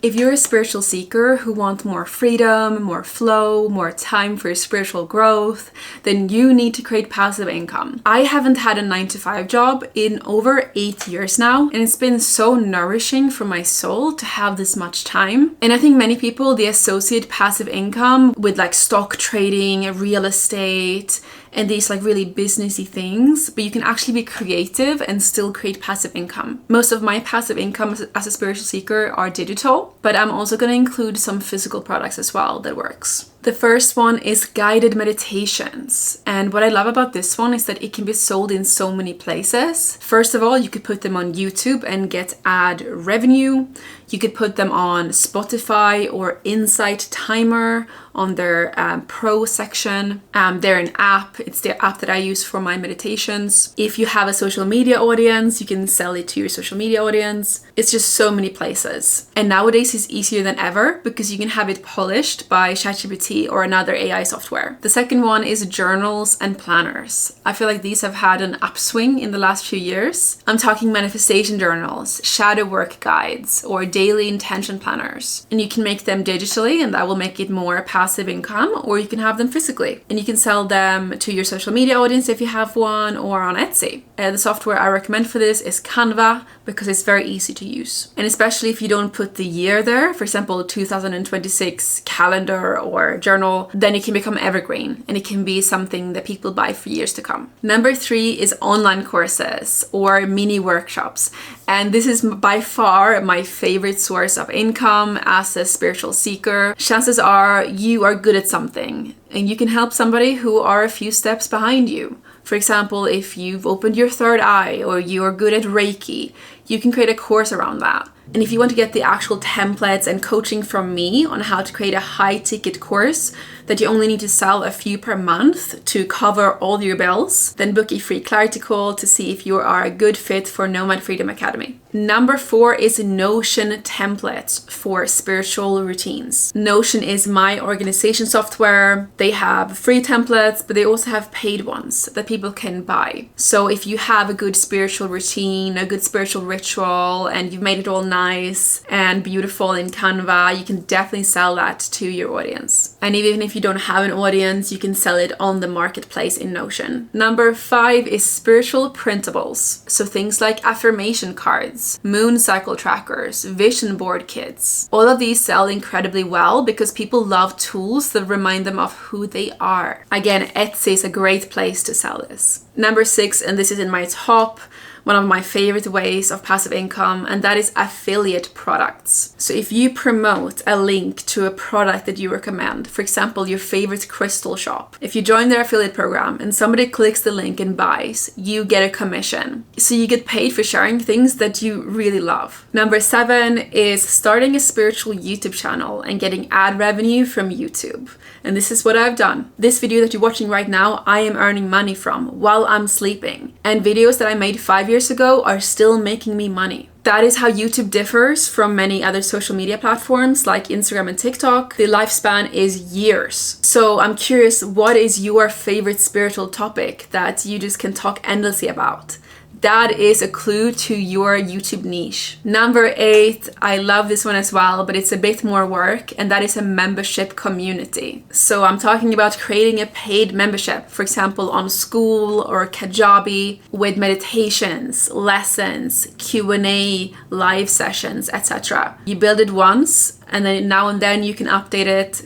If you're a spiritual seeker who wants more freedom, more flow, more time for spiritual growth, then you need to create passive income. I haven't had a 9-to-5 job in over 8 years now, and it's been so nourishing for my soul to have this much time. And I think many people, they associate passive income with like stock trading, real estate, and these like really businessy things, but you can actually be creative and still create passive income. Most of my passive income as a spiritual seeker are digital, but I'm also going to include some physical products as well that works. The first one is guided meditations. And what I love about this one is that it can be sold in so many places. First of all, you could put them on YouTube and get ad revenue. You could put them on Spotify or Insight Timer on their pro section. They're an app. It's the app that I use for my meditations. If you have a social media audience, you can sell it to your social media audience. It's just so many places. And nowadays it's easier than ever because you can have it polished by ChatGPT or another AI software. The second one is journals and planners. I feel like these have had an upswing in the last few years. I'm talking manifestation journals, shadow work guides, or daily intention planners. And you can make them digitally, and that will make it more passive income, or you can have them physically. And you can sell them to your social media audience if you have one, or on Etsy. The software I recommend for this is Canva because it's very easy to use. And especially if you don't put the year there, for example, 2026 calendar or journal, then it can become evergreen and it can be something that people buy for years to come. Number 3 is online courses or mini workshops. And this is by far my favorite source of income as a spiritual seeker. Chances are you are good at something and you can help somebody who are a few steps behind you. For example, if you've opened your third eye or you're good at Reiki, you can create a course around that. And if you want to get the actual templates and coaching from me on how to create a high ticket course that you only need to sell a few per month to cover all your bills, then book a free clarity call to see if you are a good fit for Nomad Freedom Academy. Number 4 is Notion templates for spiritual routines. Notion is my organization software. They have free templates, but they also have paid ones that people can buy. So if you have a good spiritual routine, a good spiritual ritual, and you've made it all nice and beautiful in Canva, you can definitely sell that to your audience. And even if you don't have an audience, you can sell it on the marketplace in Notion. Number 5 is spiritual printables. So things like affirmation cards, moon cycle trackers, vision board kits. All of these sell incredibly well because people love tools that remind them of who they are. Again, Etsy is a great place to sell this. Number 6, and this is in my top, one of my favorite ways of passive income, and that is affiliate products. So if you promote a link to a product that you recommend, for example, your favorite crystal shop, if you join their affiliate program and somebody clicks the link and buys, you get a commission. So you get paid for sharing things that you really love. Number 7 is starting a spiritual YouTube channel and getting ad revenue from YouTube. And this is what I've done. This video that you're watching right now, I am earning money from while I'm sleeping. And videos that I made 5 years ago are still making me money. That is how YouTube differs from many other social media platforms like Instagram and TikTok. The lifespan is years. So I'm curious, what is your favorite spiritual topic that you just can talk endlessly about? That is a clue to your YouTube niche. Number 8, I love this one as well, but it's a bit more work, and that is a membership community. So I'm talking about creating a paid membership, for example, on School or Kajabi, with meditations, lessons, Q&A, live sessions, etc. You build it once, and then now and then you can update it,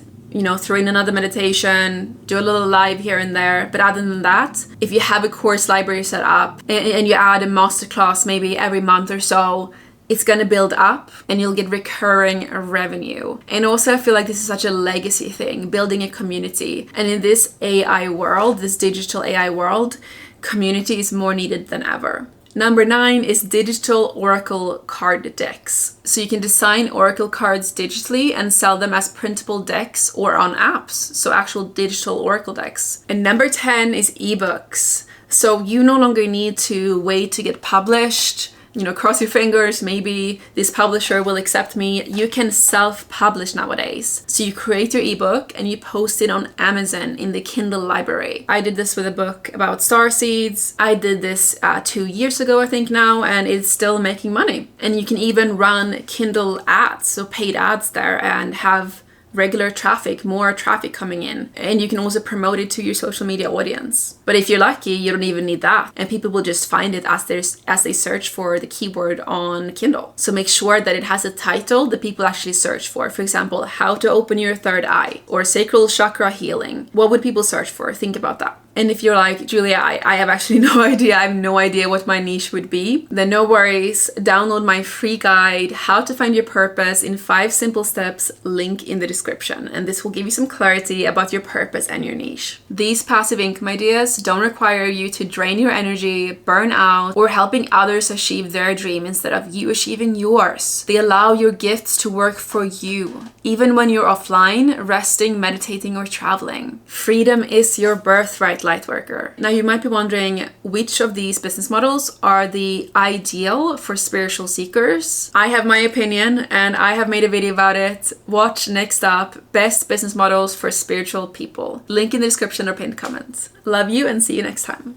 throw in another meditation, do a little live here and there. But other than that, if you have a course library set up and you add a masterclass maybe every month or so, it's going to build up and you'll get recurring revenue. And also I feel like this is such a legacy thing, building a community. And in this AI world, this digital AI world, community is more needed than ever. Number 9 is digital oracle card decks. So you can design oracle cards digitally and sell them as printable decks or on apps, so actual digital oracle decks. And number 10 is ebooks. So you no longer need to wait to get published cross your fingers, maybe this publisher will accept me. You can self-publish nowadays. So you create your ebook and you post it on Amazon in the Kindle library. I did this with a book about star seeds. I did this 2 years ago, I think now, and it's still making money. And you can even run Kindle ads, so paid ads there, and have regular traffic, more traffic coming in. And you can also promote it to your social media audience. But if you're lucky, you don't even need that. And people will just find it as they search for the keyword on Kindle. So make sure that it has a title that people actually search for. For example, how to open your third eye or sacral chakra healing. What would people search for? Think about that. And if you're like, Julia, I have actually no idea. I have no idea what my niche would be. Then no worries. Download my free guide, How to Find Your Purpose in 5 Simple Steps, link in the description. And this will give you some clarity about your purpose and your niche. These passive income ideas don't require you to drain your energy, burn out, or helping others achieve their dream instead of you achieving yours. They allow your gifts to work for you, even when you're offline, resting, meditating, or traveling. Freedom is your birthright, Lightworker. Now you might be wondering which of these business models are the ideal for spiritual seekers. I have my opinion and I have made a video about it. Watch next up, best business models for spiritual people. Link in the description or pinned comment. Love you and see you next time.